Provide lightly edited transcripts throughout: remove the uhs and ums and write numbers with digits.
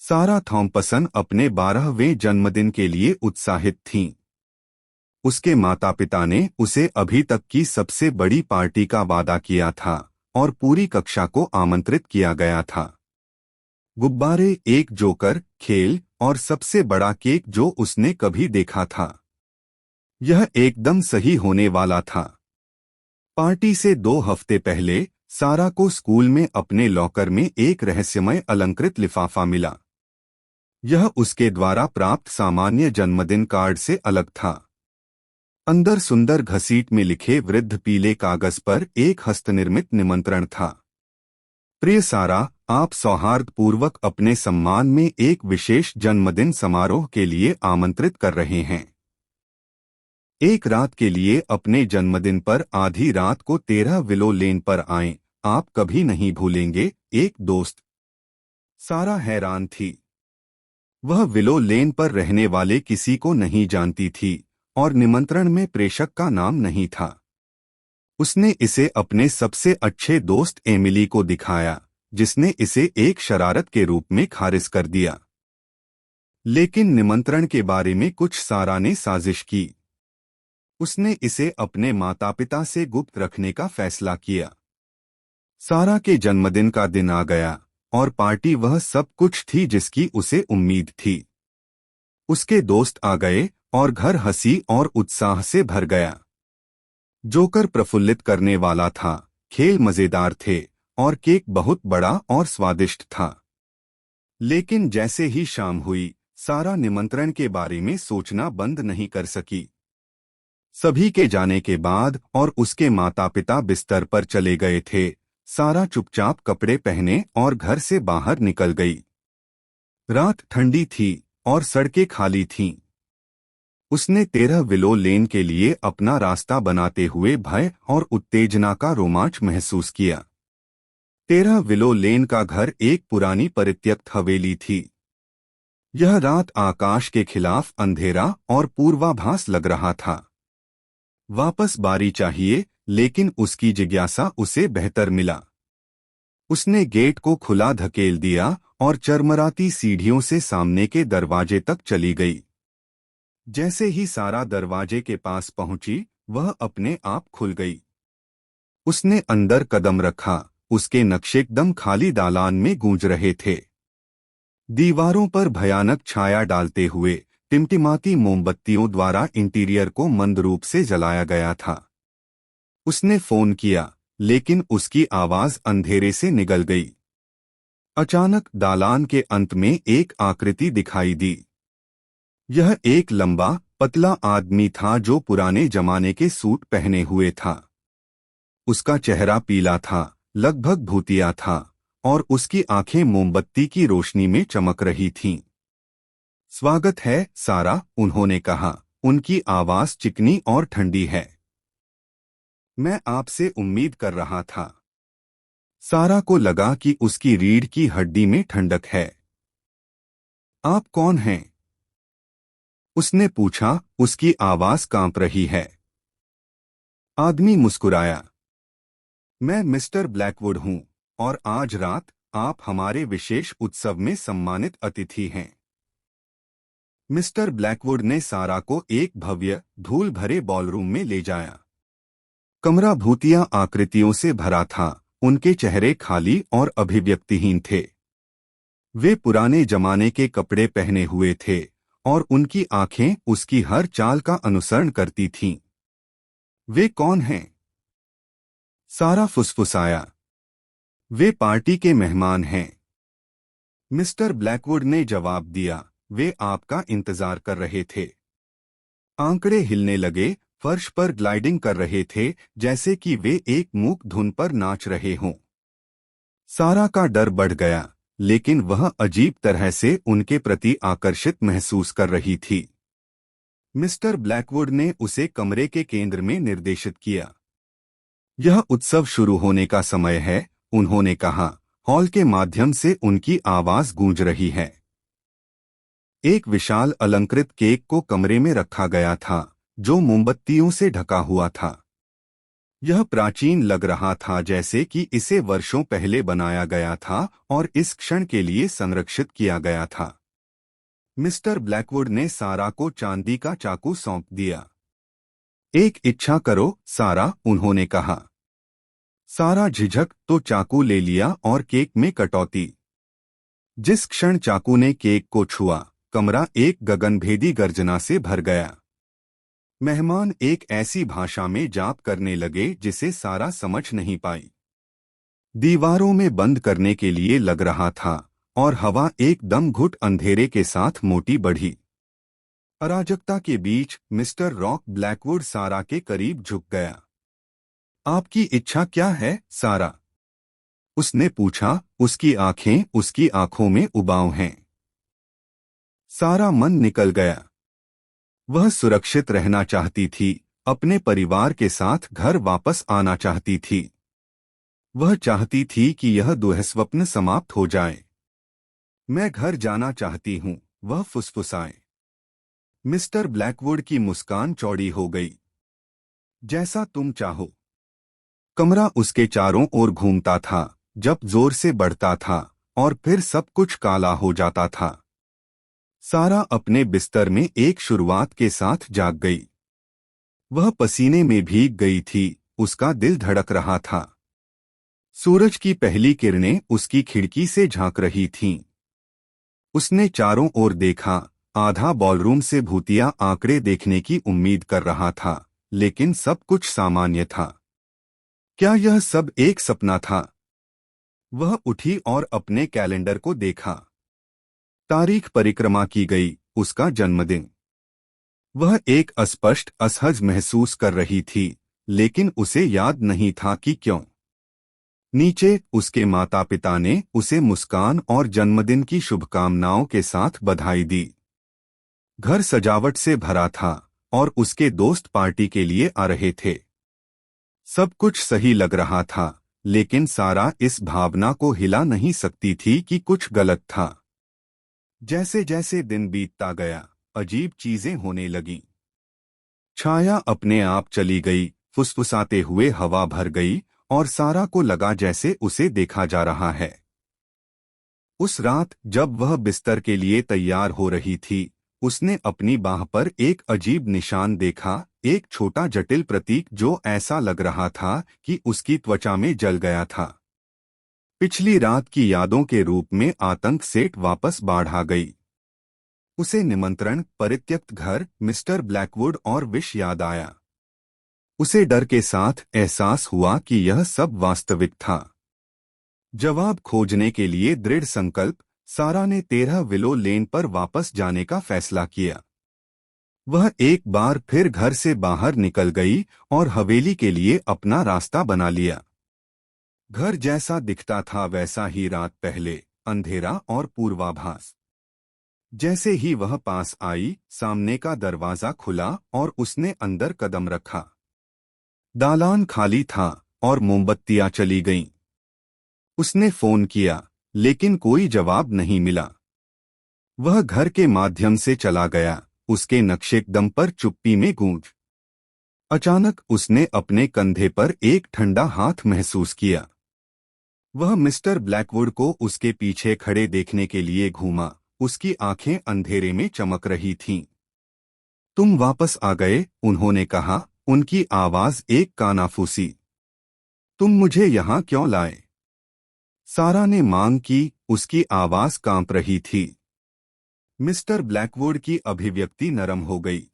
सारा थॉम्पसन अपने 12वें जन्मदिन के लिए उत्साहित थीं। उसके माता पिता ने उसे अभी तक की सबसे बड़ी पार्टी का वादा किया था और पूरी कक्षा को आमंत्रित किया गया था। गुब्बारे, एक जोकर, खेल और सबसे बड़ा केक जो उसने कभी देखा था। यह एकदम सही होने वाला था। पार्टी से 2 हफ्ते पहले सारा को स्कूल में अपने लॉकर में एक रहस्यमय अलंकृत लिफाफा मिला। यह उसके द्वारा प्राप्त सामान्य जन्मदिन कार्ड से अलग था। अंदर सुंदर घसीट में लिखे वृद्ध पीले कागज पर एक हस्तनिर्मित निमंत्रण था। प्रिय सारा, आप सौहार्दपूर्वक अपने सम्मान में एक विशेष जन्मदिन समारोह के लिए आमंत्रित कर रहे हैं। एक रात के लिए अपने जन्मदिन पर आधी रात को 13 विलो लेन पर आएं, आप कभी नहीं भूलेंगे, एक दोस्त। सारा हैरान थी। वह विलो लेन पर रहने वाले किसी को नहीं जानती थी और निमंत्रण में प्रेषक का नाम नहीं था। उसने इसे अपने सबसे अच्छे दोस्त एमिली को दिखाया, जिसने इसे एक शरारत के रूप में खारिज कर दिया। लेकिन निमंत्रण के बारे में कुछ सारा ने साजिश की। उसने इसे अपने माता पिता से गुप्त रखने का फैसला किया। सारा के जन्मदिन का दिन आ गया और पार्टी वह सब कुछ थी जिसकी उसे उम्मीद थी। उसके दोस्त आ गए और घर हंसी और उत्साह से भर गया। जोकर प्रफुल्लित करने वाला था, खेल मजेदार थे और केक बहुत बड़ा और स्वादिष्ट था। लेकिन जैसे ही शाम हुई, सारा निमंत्रण के बारे में सोचना बंद नहीं कर सकी। सभी के जाने के बाद और उसके माता पिता बिस्तर पर चले गए थे, सारा चुपचाप कपड़े पहने और घर से बाहर निकल गई। रात ठंडी थी और सड़कें खाली थीं। उसने 13 विलो लेन के लिए अपना रास्ता बनाते हुए भय और उत्तेजना का रोमांच महसूस किया। 13 विलो लेन का घर एक पुरानी परित्यक्त हवेली थी। यह रात आकाश के खिलाफ अंधेरा और पूर्वाभास लग रहा था। वापस बारी चाहिए, लेकिन उसकी जिज्ञासा उसे बेहतर मिला। उसने गेट को खुला धकेल दिया और चरमराती सीढ़ियों से सामने के दरवाजे तक चली गई। जैसे ही सारा दरवाजे के पास पहुंची, वह अपने आप खुल गई। उसने अंदर कदम रखा, उसके नक्शे एकदम खाली दालान में गूंज रहे थे। दीवारों पर भयानक छाया डालते हुए टिमटिमाती मोमबत्तियों द्वारा इंटीरियर को मंद रूप से जलाया गया था। उसने फोन किया, लेकिन उसकी आवाज अंधेरे से निगल गई। अचानक दालान के अंत में एक आकृति दिखाई दी। यह एक लंबा, पतला आदमी था जो पुराने जमाने के सूट पहने हुए था। उसका चेहरा पीला था, लगभग भूतिया था, और उसकी आंखें मोमबत्ती की रोशनी में चमक रही थीं। स्वागत है, सारा, उन्होंने कहा। उनकी आवाज चिकनी और ठंडी है। मैं आपसे उम्मीद कर रहा था। सारा को लगा कि उसकी रीढ़ की हड्डी में ठंडक है। आप कौन हैं? उसने पूछा, उसकी आवाज कांप रही है। आदमी मुस्कुराया। मैं मिस्टर ब्लैकवुड हूं और आज रात आप हमारे विशेष उत्सव में सम्मानित अतिथि हैं। मिस्टर ब्लैकवुड ने सारा को एक भव्य, धूल भरे बॉलरूम में ले जाया। कमरा भूतिया आकृतियों से भरा था, उनके चेहरे खाली और अभिव्यक्तिहीन थे। वे पुराने जमाने के कपड़े पहने हुए थे और उनकी आंखें उसकी हर चाल का अनुसरण करती थीं। वे कौन हैं? सारा फुसफुसाया। वे पार्टी के मेहमान हैं। मिस्टर ब्लैकवुड ने जवाब दिया, वे आपका इंतजार कर रहे थे। आंकड़े हिलने लगे, फर्श पर ग्लाइडिंग कर रहे थे, जैसे कि वे एक मूक धुन पर नाच रहे हों। सारा का डर बढ़ गया, लेकिन वह अजीब तरह से उनके प्रति आकर्षित महसूस कर रही थी। मिस्टर ब्लैकवुड ने उसे कमरे के केंद्र में निर्देशित किया। यह उत्सव शुरू होने का समय है, उन्होंने कहा। हॉल के माध्यम से उनकी आवाज गूंज रही है। एक विशाल अलंकृत केक को कमरे में रखा गया था, जो मोमबत्तियों से ढका हुआ था। यह प्राचीन लग रहा था, जैसे कि इसे वर्षों पहले बनाया गया था और इस क्षण के लिए संरक्षित किया गया था। मिस्टर ब्लैकवुड ने सारा को चांदी का चाकू सौंप दिया। एक इच्छा करो सारा, उन्होंने कहा। सारा झिझक तो चाकू ले लिया और केक में कटौती। जिस क्षण चाकू ने केक को छुआ, कमरा एक गगनभेदी गर्जना से भर गया। मेहमान एक ऐसी भाषा में जाप करने लगे जिसे सारा समझ नहीं पाई। दीवारों में बंद करने के लिए लग रहा था और हवा एकदम घुट अंधेरे के साथ मोटी बढ़ी। अराजकता के बीच मिस्टर रॉक ब्लैकवुड सारा के करीब झुक गया। आपकी इच्छा क्या है सारा? उसने पूछा। उसकी आंखें उसकी आंखों में उबाऊ हैं। सारा मन निकल गया। वह सुरक्षित रहना चाहती थी, अपने परिवार के साथ घर वापस आना चाहती थी। वह चाहती थी कि यह दुःस्वप्न समाप्त हो जाए। मैं घर जाना चाहती हूँ, वह फुसफुसाए। मिस्टर ब्लैकवुड की मुस्कान चौड़ी हो गई। जैसा तुम चाहो। कमरा उसके चारों ओर घूमता था, जब जोर से बढ़ता था और फिर सब कुछ काला हो जाता था। सारा अपने बिस्तर में एक शुरुआत के साथ जाग गई। वह पसीने में भीग गई थी, उसका दिल धड़क रहा था। सूरज की पहली किरणें उसकी खिड़की से झांक रही थीं। उसने चारों ओर देखा, आधा बॉलरूम से भूतिया आंकड़े देखने की उम्मीद कर रहा था, लेकिन सब कुछ सामान्य था। क्या यह सब एक सपना था? वह उठी और अपने कैलेंडर को देखा। तारीख परिक्रमा की गई, उसका जन्मदिन। वह एक अस्पष्ट असहज महसूस कर रही थी, लेकिन उसे याद नहीं था कि क्यों। नीचे उसके माता पिता ने उसे मुस्कान और जन्मदिन की शुभकामनाओं के साथ बधाई दी। घर सजावट से भरा था और उसके दोस्त पार्टी के लिए आ रहे थे। सब कुछ सही लग रहा था, लेकिन सारा इस भावना को हिला नहीं सकती थी कि कुछ गलत था। जैसे जैसे दिन बीतता गया, अजीब चीजें होने लगीं। छाया अपने आप चली गई, फुसफुसाते हुए हवा भर गई और सारा को लगा जैसे उसे देखा जा रहा है। उस रात जब वह बिस्तर के लिए तैयार हो रही थी, उसने अपनी बाह पर एक अजीब निशान देखा, एक छोटा जटिल प्रतीक जो ऐसा लग रहा था कि उसकी त्वचा में जल गया था। पिछली रात की यादों के रूप में आतंक सेठ वापस बाढ़ आ गई। उसे निमंत्रण, परित्यक्त घर, मिस्टर ब्लैकवुड और विष याद आया। उसे डर के साथ एहसास हुआ कि यह सब वास्तविक था। जवाब खोजने के लिए दृढ़ संकल्प, सारा ने 13 विलो लेन पर वापस जाने का फैसला किया। वह एक बार फिर घर से बाहर निकल गई और हवेली के लिए अपना रास्ता बना लिया। घर जैसा दिखता था वैसा ही रात पहले, अंधेरा और पूर्वाभास। जैसे ही वह पास आई, सामने का दरवाजा खुला और उसने अंदर कदम रखा। दालान खाली था और मोमबत्तियां चली गईं। उसने फोन किया, लेकिन कोई जवाब नहीं मिला। वह घर के माध्यम से चला गया, उसके नक्शेकदम पर चुप्पी में गूंज। अचानक उसने अपने कंधे पर एक ठंडा हाथ महसूस किया। वह मिस्टर ब्लैकवुड को उसके पीछे खड़े देखने के लिए घूमा, उसकी आंखें अंधेरे में चमक रही थीं। तुम वापस आ गए, उन्होंने कहा, उनकी आवाज एक कानाफूसी। तुम मुझे यहाँ क्यों लाए? सारा ने मांग की, उसकी आवाज कांप रही थी। मिस्टर ब्लैकवुड की अभिव्यक्ति नरम हो गई।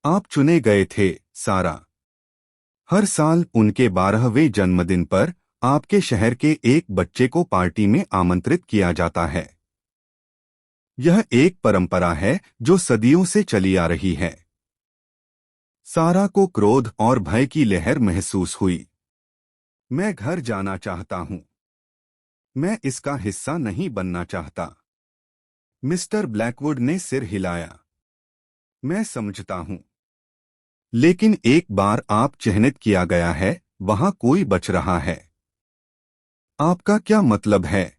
आप चुने गए थे, सारा। हर साल उनके 12वें जन्मदिन पर आपके शहर के एक बच्चे को पार्टी में आमंत्रित किया जाता है। यह एक परंपरा है जो सदियों से चली आ रही है। सारा को क्रोध और भय की लहर महसूस हुई। मैं घर जाना चाहता हूं। मैं इसका हिस्सा नहीं बनना चाहता। मिस्टर ब्लैकवुड ने सिर हिलाया। मैं समझता हूं। लेकिन एक बार आप चिन्हित किया गया है, वहां कोई बच रहा है। आपका क्या मतलब है?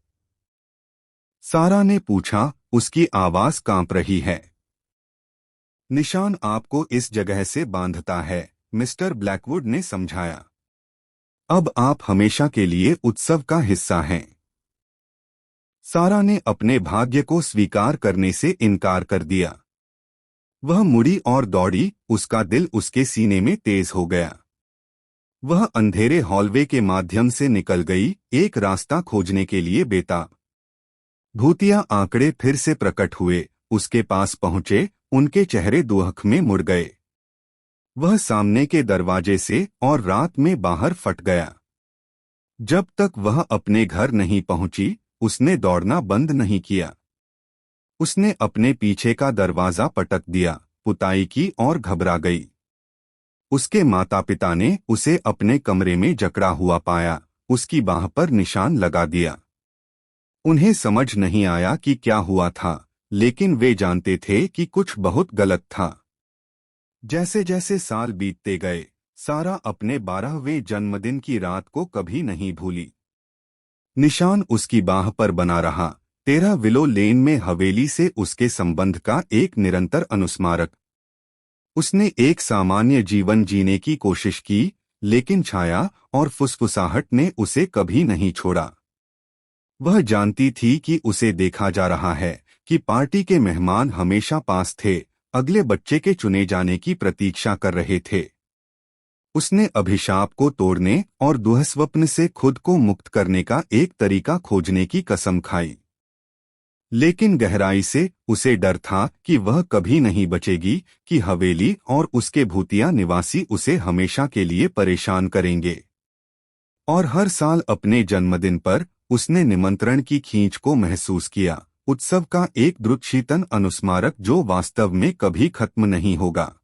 सारा ने पूछा, उसकी आवाज कांप रही है। निशान आपको इस जगह से बांधता है, मिस्टर ब्लैकवुड ने समझाया। अब आप हमेशा के लिए उत्सव का हिस्सा हैं। सारा ने अपने भाग्य को स्वीकार करने से इनकार कर दिया। वह मुड़ी और दौड़ी, उसका दिल उसके सीने में तेज हो गया। वह अंधेरे हॉलवे के माध्यम से निकल गई, एक रास्ता खोजने के लिए बेताब। भूतिया आंकड़े फिर से प्रकट हुए, उसके पास पहुंचे, उनके चेहरे दुहक में मुड़ गए। वह सामने के दरवाजे से और रात में बाहर फट गया। जब तक वह अपने घर नहीं पहुंची, उसने दौड़ना बंद नहीं किया। उसने अपने पीछे का दरवाजा पटक दिया, पुताई की और घबरा गई। उसके माता पिता ने उसे अपने कमरे में जकड़ा हुआ पाया, उसकी बाह पर निशान लगा दिया। उन्हें समझ नहीं आया कि क्या हुआ था, लेकिन वे जानते थे कि कुछ बहुत गलत था। जैसे जैसे साल बीतते गए, सारा अपने 12वें जन्मदिन की रात को कभी नहीं भूली। निशान उसकी बाह पर बना रहा, 13 विलो लेन में हवेली से उसके संबंध का एक निरंतर अनुस्मारक। उसने एक सामान्य जीवन जीने की कोशिश की, लेकिन छाया और फुसफुसाहट ने उसे कभी नहीं छोड़ा। वह जानती थी कि उसे देखा जा रहा है, कि पार्टी के मेहमान हमेशा पास थे, अगले बच्चे के चुने जाने की प्रतीक्षा कर रहे थे। उसने अभिशाप को तोड़ने और दुःस्वप्न से खुद को मुक्त करने का एक तरीका खोजने की कसम खाई। लेकिन गहराई से उसे डर था कि वह कभी नहीं बचेगी, कि हवेली और उसके भूतिया निवासी उसे हमेशा के लिए परेशान करेंगे। और हर साल अपने जन्मदिन पर उसने निमंत्रण की खींच को महसूस किया, उत्सव का एक द्रुतशीतन अनुस्मारक जो वास्तव में कभी खत्म नहीं होगा।